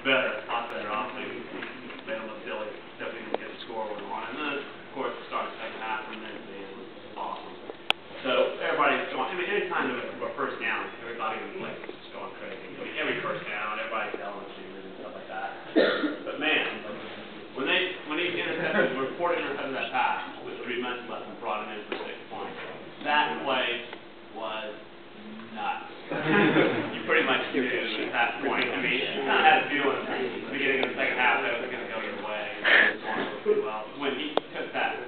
better, a lot better. Honestly, we made them look silly that we didn't get a score we wanted. And then, of course, we started the second half, and then it was awesome. So everybody's going. I mean, anytime there was a first down, everybody in the place was just going crazy. I mean, every first down, everybody's yelling at you and stuff like that. But man, when he intercepted, we reported intercepted that pass with 3 minutes left and brought him in for 6 points. That play was nuts. You pretty much knew at that point. I mean, you kind of had a feeling at the beginning of the second half that it was going to go your way. Well, when he took that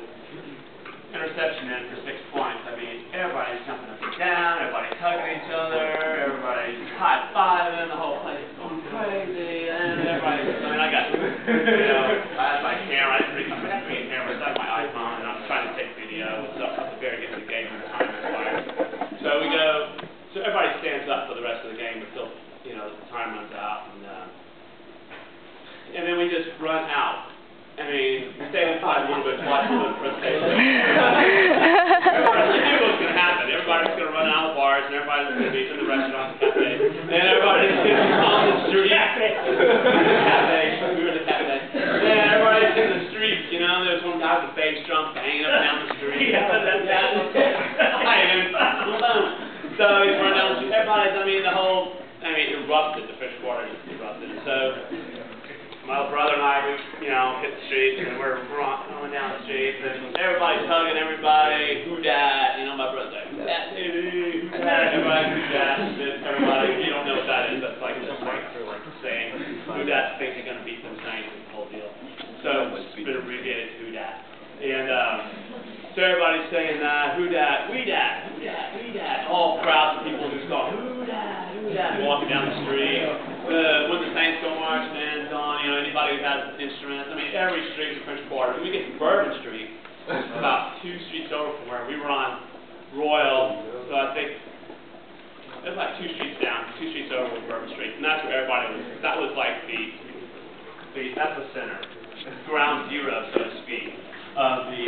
interception in for 6 points, I mean, everybody's jumping up and down, everybody's hugging each other, everybody's high-fiving, the whole place is going crazy, and everybody's, I mean, I got, I had my camera, I didn't bring my camera, so I had my iPhone, and I'm trying to take video, so at the very end of the game, when the time expires. So we go, so everybody stands up for the rest of the game until, the time runs out, and then we just run out. I mean, we stayed inside a little bit, watch a little presentation. We knew what was going to happen. Everybody's going to run out of the bars, and everybody's going to be in the restaurant, the cafe. And everybody's going to be on the street. Cafe. We were in the cafe. And everybody's in the street, There's one guy with a bass drum hanging up and down the street. So he's running down the street. Everybody's, erupted. The fish water just erupted. So my brother and I, we, hit the streets, and we're going down the streets, and everybody's hugging everybody. Who dat? My brother's like, who dat, baby? Who dat? Everybody, who dat? Everybody, you don't know what that is. That's like just like saying, who dat thinks you're going to beat them Saints and the whole deal. So it's been abbreviated to who dat. And so everybody's saying, who dat? We dat? Who dat? We dat? All crowds of people just going, who dat? Who dat? Walking down the street. When the Saints go march, bands on, anybody who has instruments. I mean, every street in French Quarter. When we get to Bourbon Street, about 2 streets over from where we were on Royal, so I think it was like 2 streets down, 2 streets over from Bourbon Street, and that's where everybody was. That was like the epicenter, ground zero, so to speak, of the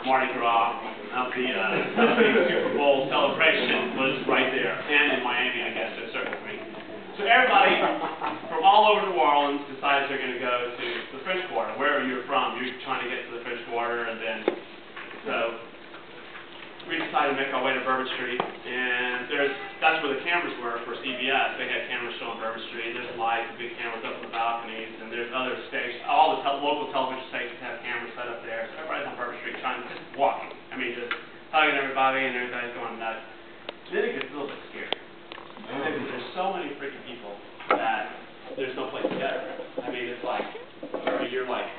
Mardi Gras, of the Super Bowl celebration was right there, and in Miami, I guess, to a certain degree. So everybody from all over New Orleans decides they're going to go to the French Quarter. Wherever you're from, you're trying to get to the French Quarter, and then, so we decided to make our way to Bourbon Street, and that's where the cameras were for CBS. They had cameras showing Bourbon Street. There's lights, big cameras up on the balconies, and there's other stations. All the local television stations have cameras set up there. So everybody's on Bourbon Street trying to just walking. Just hugging everybody, and everybody's going nuts. Then it gets a little bit scary. There's so many freaking people that there's no place to go. It's like you're like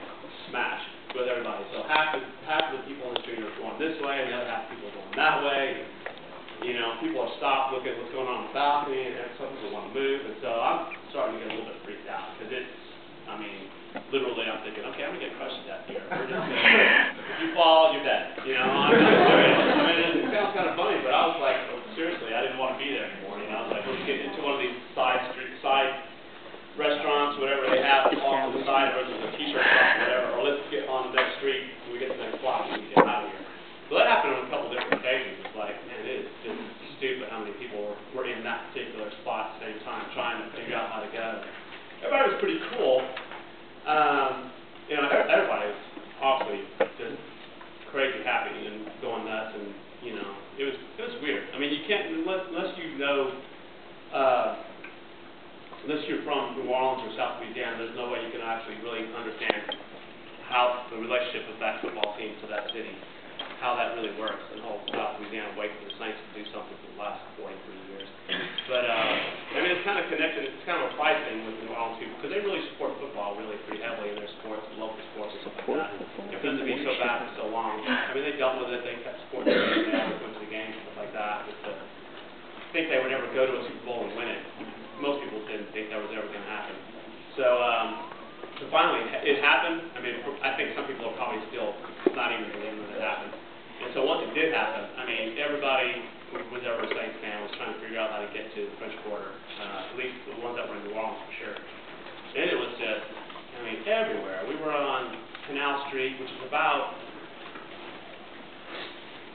smashed with everybody. So half of the people in the street are going this way, and the other half of the people are going that way. People are stopped looking at what's going on the balcony, and some people want to move. And so I'm starting to get a little bit freaked out because literally I'm thinking, okay, I'm going to get crushed to death here. We're just if you fall, you're dead. I'm not serious. It sounds kind of funny, but I was like, seriously, I didn't want to be there anymore. I was like, let's get into one of these side restaurants, whatever they have off to the side, or just a t-shirt shop, whatever, or let's get on the next street when we get to the next block and we get out of here. So that happened on a couple different occasions. It's like, man, it is just stupid how many people were in that particular spot at the same time trying to figure out how to go. Everybody was pretty cool. Everybody was obviously just crazy happy and going nuts, and it was weird. You can't unless unless you're from New Orleans or South Louisiana, there's no way you can actually really understand how the relationship of that football team to that city, how that really works. The whole South Louisiana waiting for the Saints to do something for the last 43 years. But it's kind of connected. It's kind of a pride thing with New Orleans people because they really support football really pretty heavily in their sports, local sports and stuff like that. It doesn't be so bad for so long. They dealt with it. They kept supporting it. They always went to the games and stuff like that. I think they would never go to a Super Bowl and win it. Most people didn't think that was ever going to happen. So finally, it happened. I think some people are probably still not even believing that it happened. And so once it did happen, everybody who was ever a Saints fan was trying to figure out how to get to the French Quarter, at least the ones that were in New Orleans for sure. And it was just, everywhere. We were on Canal Street, which is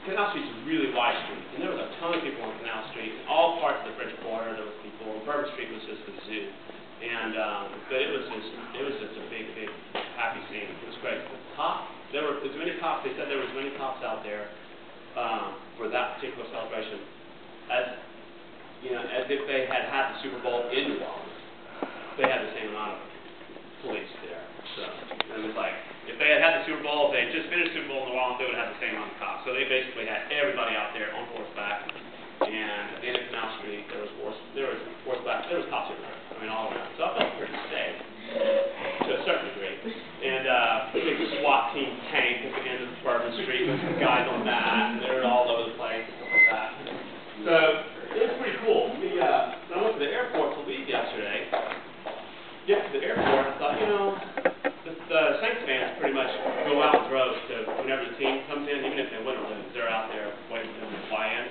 Canal Street's a really wide street, and there was a ton of people on Canal Street. In all parts of the French Quarter, there was people. Bourbon Street was just a zoo. And but it was just a big happy scene. It was great. There were as many cops. They said there was as many cops out there for that particular celebration as as if they had the Super Bowl in New Orleans. They had the same amount of police there. So it was like if they had the Super Bowl, if they had just finished Super Bowl in New Orleans, they would have the same amount of cops. So they basically had everybody out there on horseback. And at the end of Canal Street, there was horseback. There was cops everywhere. I mean, all around. So I felt pretty safe to a certain degree. And a big SWAT team tank at the end of Bourbon Street with some guys on that, and they were all over the place, stuff like that. So it was pretty cool. When I went to the airport to leave yesterday, get to the airport, I thought, the Saints fans pretty much go out in droves to whenever the team comes in, even if they win or lose, they're out there waiting for them to fly in.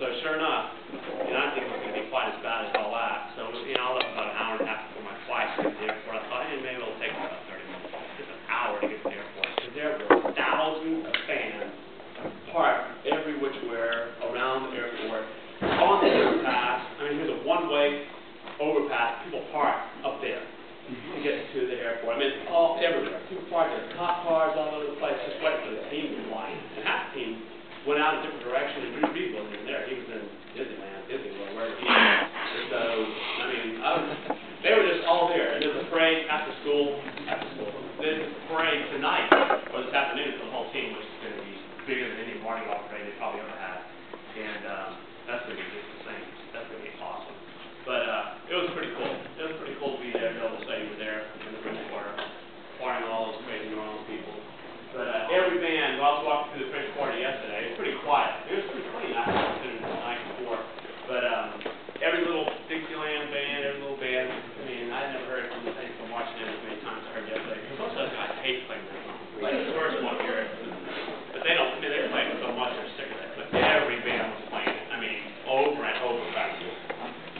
So sure enough, I didn't think it was going to be quite as bad as all that. So I left about an hour and a half before my flight to the airport. I thought, maybe it'll take about 30 minutes, just an hour to get to the airport. Because there were thousands of fans parked every which where around the airport, on the overpass. I mean, here's a one-way overpass. People park up there to get to the airport. I mean, it's all everywhere. People park there, cop cars all over the place, just waiting for the team to fly. And half the team went out a different direction, and Drew Brees wasn't even there. He was in Disneyland, Disney World, wherever he was. So, I mean, they were just all there. And there was a parade after school. There's a parade tonight, or this afternoon, for the whole team, which is going to be bigger than any Mardi Gras parade they probably ever had. And that's going to be just the same. That's going to be awesome. But it was pretty cool. It was pretty cool to be there, be able to say you were there in the French Quarter, partying with all those crazy New Orleans people. But every band, I was walking through the French Quarter yesterday, it was pretty quiet. It was pretty clean after the night before. But every little Dixieland band, every little band, I mean, I never heard from watching it as many times as I heard yesterday. Because most of those guys hate playing that song. Like the first one here, but they don't, I mean, they're playing it so much, they're sick of it. But every band was playing it, I mean, over and over back.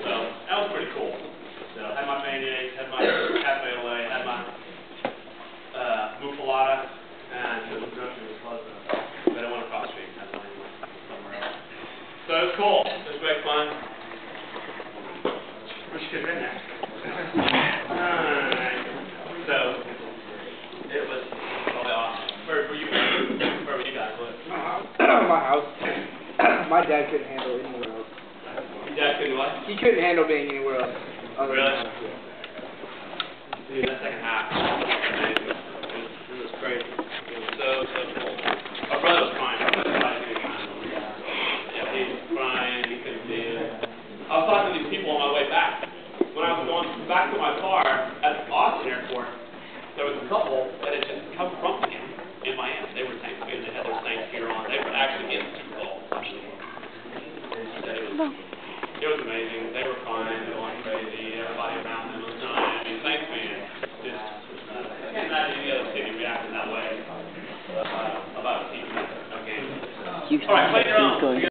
So that was pretty cool. So I had my mayonnaise, had my cafe au lait, had my muffalata, and it was good. It was close enough. But I went across the street and had one somewhere else. So it was cool. It was great fun. Wish you could have been there. So it was really awesome. Where were you guys? My house. My dad couldn't handle it anywhere else. Your dad couldn't what? He couldn't handle being anywhere else. Really? Dude, that second half was amazing. It was crazy. It was so cool. My brother was crying. Yeah, he was crying. He couldn't see it. I was talking to these people on my way back. When I was going back to my car at the Austin airport, there was a couple that had just come from the game in Miami. They were Thanksgiving. They had their Saints gear on. They were actually in the Super Bowl. It was amazing. They were crying. They were going crazy. Everybody around them was crying. I mean, Saints fans just, I can't imagine any other city reacting that way about a team game. All right, play your own.